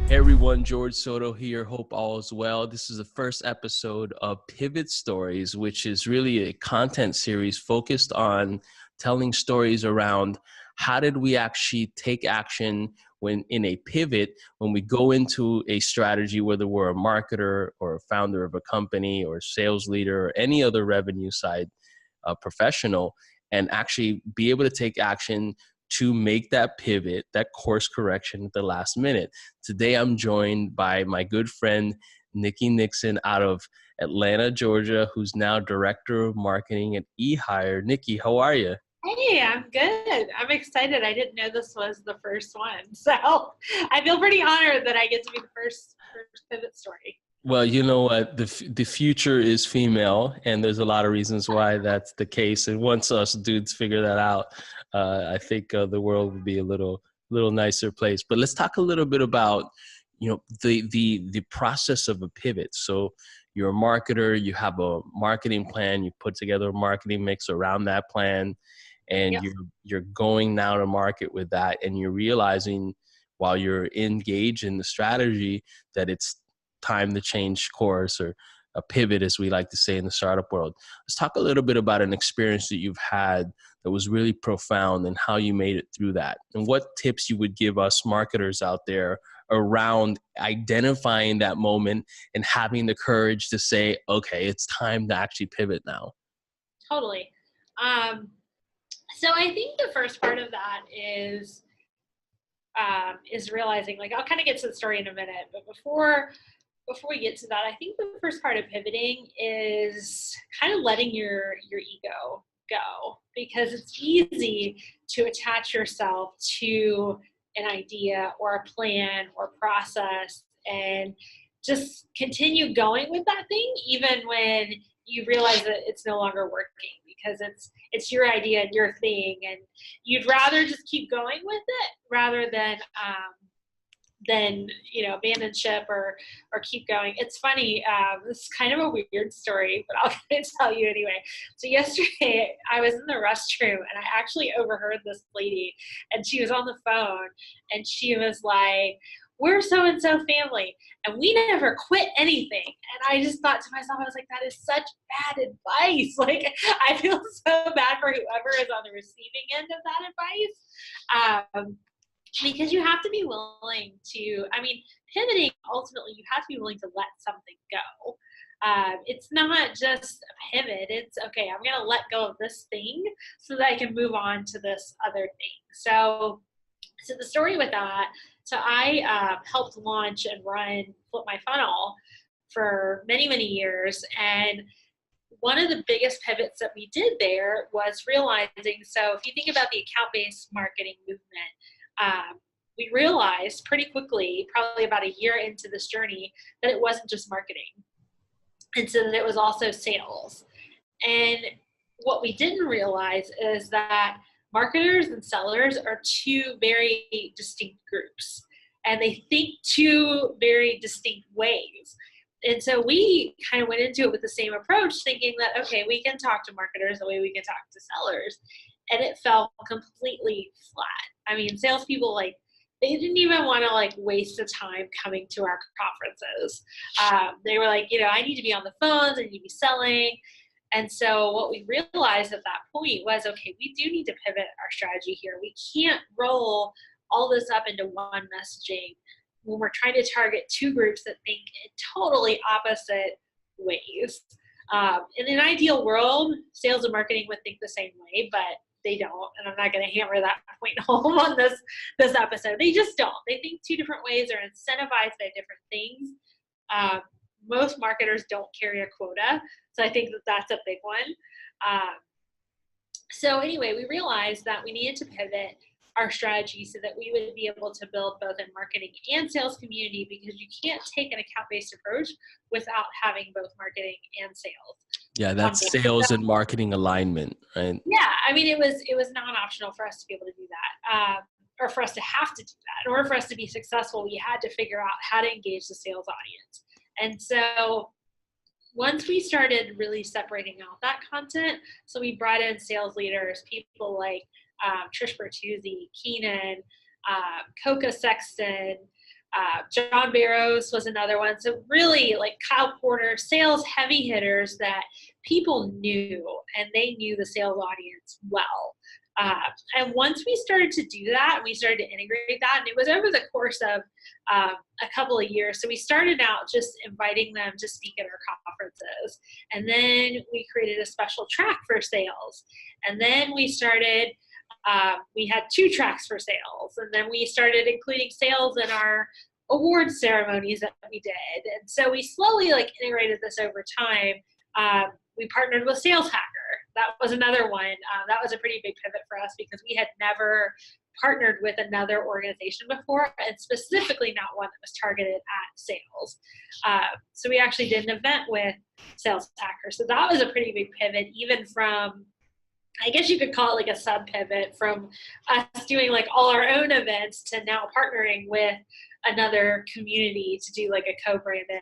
Hey everyone, George Soto here. Hope all is well. This is the first episode of Pivot Stories, which is really a content series focused on telling stories around how did we actually take action when in a pivot, when we go into a strategy, whether we're a marketer or a founder of a company or a sales leader or any other revenue side professional, and actually be able to take action to make that pivot, that course correction at the last minute. Today, I'm joined by my good friend, Nikki Nixon out of Atlanta, Georgia, who's now Director of Marketing at Ehire. Nikki, how are you? Hey, I'm good. I'm excited. I didn't know this was the first one. So I feel pretty honored that I get to be the first pivot story. Well, you know what? The future is female, and there's a lot of reasons why that's the case. And once us dudes figure that out, I think the world will be a little nicer place. But let's talk a little bit about, the process of a pivot. So you're a marketer, you have a marketing plan, you put together a marketing mix around that plan, and Yep. you're going now to market with that, and you're realizing while you're engaged in the strategy that it's time to change course, or a pivot, as we like to say in the startup world. Let's talk a little bit about an experience that you've had that was really profound and how you made it through that, and what tips you would give us marketers out there around identifying that moment and having the courage to say, okay, it's time to actually pivot now. Totally. So I think the first part of that is realizing, like, I'll kind of get to the story in a minute, but before we get to that, I think the first part of pivoting is kind of letting your ego go, because it's easy to attach yourself to an idea or a plan or process and just continue going with that thing, even when you realize that it's no longer working, because it's your idea and your thing, and you'd rather just keep going with it rather than abandon ship or keep going. It's funny. This is kind of a weird story, but I'll tell you anyway. So yesterday I was in the restroom and I actually overheard this lady, and she was on the phone, and she was like, "We're so-and-so family, and we never quit anything." And I just thought to myself, I was like, that is such bad advice. Like, I feel so bad for whoever is on the receiving end of that advice. Because you have to be willing to, pivoting, ultimately, you have to be willing to let something go. It's not just a pivot. It's, okay, I'm going to let go of this thing so that I can move on to this other thing. So the story with that, so I helped launch and run FlipMyFunnel for many, many years. And one of the biggest pivots that we did there was realizing, so if you think about the account-based marketing movement, we realized pretty quickly, probably about a year into this journey, that it wasn't just marketing. And so that it was also sales. And what we didn't realize is that marketers and sellers are two very distinct groups, and they think two very distinct ways. And so we kind of went into it with the same approach, thinking that, okay, we can talk to marketers the way we can talk to sellers. And it fell completely flat. Salespeople, they didn't even want to waste the time coming to our conferences. They were like, I need to be on the phones, I need to be selling. And so what we realized at that point was, okay, we do need to pivot our strategy here. We can't roll all this up into one messaging when we're trying to target two groups that think in totally opposite ways. In an ideal world, sales and marketing would think the same way, but they don't. And I'm not going to hammer that point home on this episode. They just don't. They think two different ways, are incentivized by different things. Most marketers don't carry a quota. So I think that that's a big one. So anyway, we realized that we needed to pivot our strategy so that we would be able to build both a marketing and sales community, because you can't take an account-based approach without having both marketing and sales. Yeah, that's sales and marketing alignment, right? Yeah, it was non-optional for us to be able to do that, or for us to have to do that. In order for us to be successful, we had to figure out how to engage the sales audience. And so once we started really separating out that content, so we brought in sales leaders, people like Trish Bertuzzi, Keenan, Coca Sexton, John Barrows was another one. So really like Kyle Porter, sales heavy hitters that people knew, and they knew the sales audience well. And once we started to do that, we started to integrate that, and it was over the course of a couple of years. So we started out just inviting them to speak at our conferences, and then we created a special track for sales, and then we started we had 2 tracks for sales, and then we started including sales in our award ceremonies that we did. And so we slowly like integrated this over time. We partnered with Sales Hacker. That was another one. That was a pretty big pivot for us because we had never partnered with another organization before, and specifically not one that was targeted at sales. So we actually did an event with Sales Hacker. So that was a pretty big pivot, even from, I guess you could call it like a sub pivot from us doing like all our own events to now partnering with another community to do like a co-branded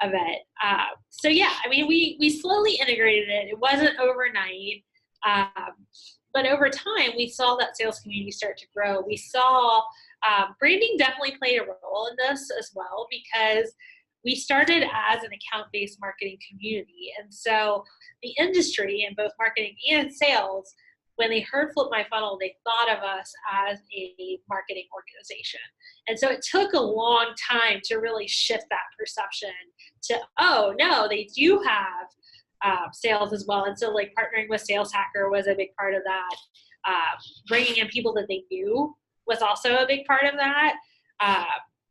event. So yeah, I mean, we slowly integrated it. It wasn't overnight, but over time we saw that sales community start to grow. We saw branding definitely played a role in this as well, because we started as an account-based marketing community. And so the industry in both marketing and sales, when they heard FlipMyFunnel, they thought of us as a marketing organization. And so it took a long time to really shift that perception to, oh, no, they do have sales as well. And so like partnering with Sales Hacker was a big part of that. Bringing in people that they knew was also a big part of that.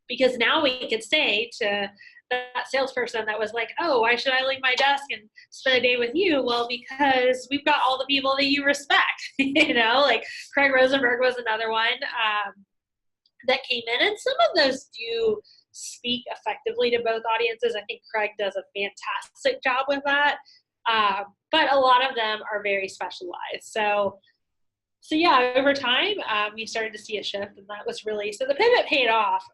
Because now we could say to that salesperson that was like, oh, why should I leave my desk and spend a day with you? Well, because we've got all the people that you respect, like Craig Rosenberg was another one that came in. And some of those do speak effectively to both audiences. I think Craig does a fantastic job with that. But a lot of them are very specialized. So yeah, over time, we started to see a shift, and that was really, so the pivot paid off.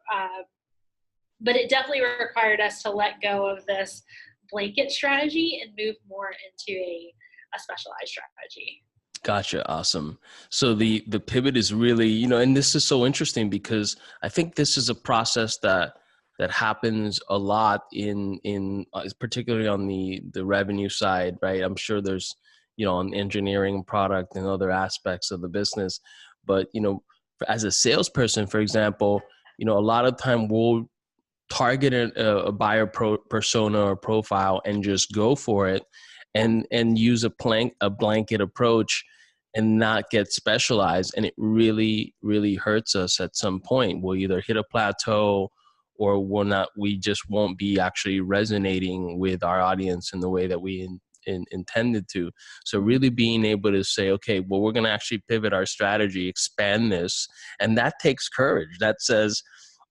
But it definitely required us to let go of this blanket strategy and move more into a specialized strategy. Gotcha. Awesome. So the pivot is really, and this is so interesting because I think this is a process that happens a lot in particularly on the revenue side, right? I'm sure there's, on engineering, product, and other aspects of the business. But, as a salesperson, for example, a lot of time we'll target a buyer persona or profile and just go for it and use a blanket approach and not get specialized. And it really, really hurts us at some point. We'll either hit a plateau or we just won't be actually resonating with our audience in the way that we intended to. So really being able to say, okay, well, we're going to actually pivot our strategy, expand this. And that takes courage. That says,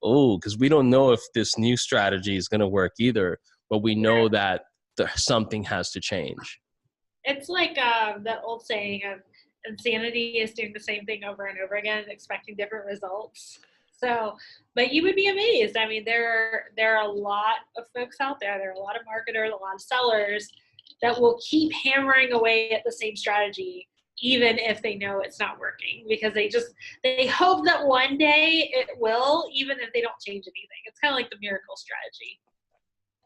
because we don't know if this new strategy is going to work either, but we know that something has to change. It's like that old saying of insanity is doing the same thing over and over again, expecting different results. So, but you would be amazed. I mean, there are a lot of folks out there. There are a lot of marketers, a lot of sellers that will keep hammering away at the same strategy, even if they know it's not working, because they hope that one day it will, even if they don't change anything. It's kind of like the miracle strategy.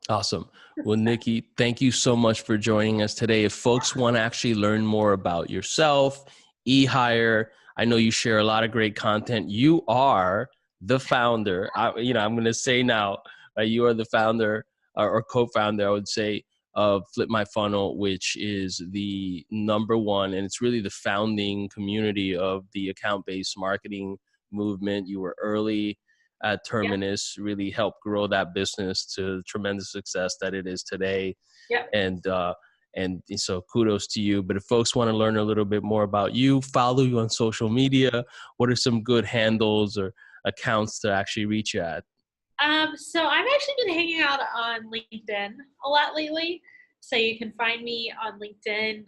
Awesome. Well, Nikki, thank you so much for joining us today. If folks want to actually learn more about yourself, Ehire, I know you share a lot of great content. You are the founder. I'm going to say now, you are the founder or co-founder, I would say, of FlipMyFunnel, which is the #1, and it's really the founding community of the account-based marketing movement. You were early at Terminus, really helped grow that business to the tremendous success that it is today. Yep. And so kudos to you. But if folks want to learn a little bit more about you, follow you on social media, what are some good handles or accounts to actually reach you at? So I've actually been hanging out on LinkedIn a lot lately. So you can find me on LinkedIn,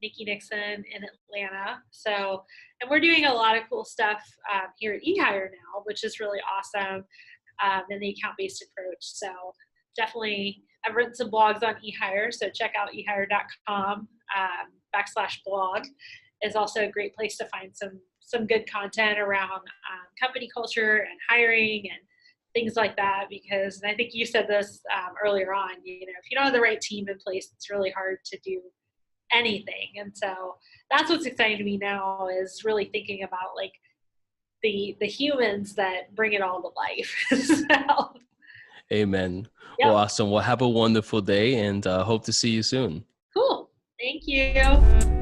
Nikki Nixon in Atlanta. So, and we're doing a lot of cool stuff here at Ehire now, which is really awesome, in the account-based approach. So definitely, I've written some blogs on Ehire, so check out ehire.com /blog is also a great place to find some good content around company culture and hiring and things like that, because, and I think you said this earlier on, you know, if you don't have the right team in place, it's really hard to do anything. And so that's what's exciting to me now, is really thinking about like the humans that bring it all to life. So, Amen. Well, yep. awesome. Well, have a wonderful day, and hope to see you soon. Cool. Thank you.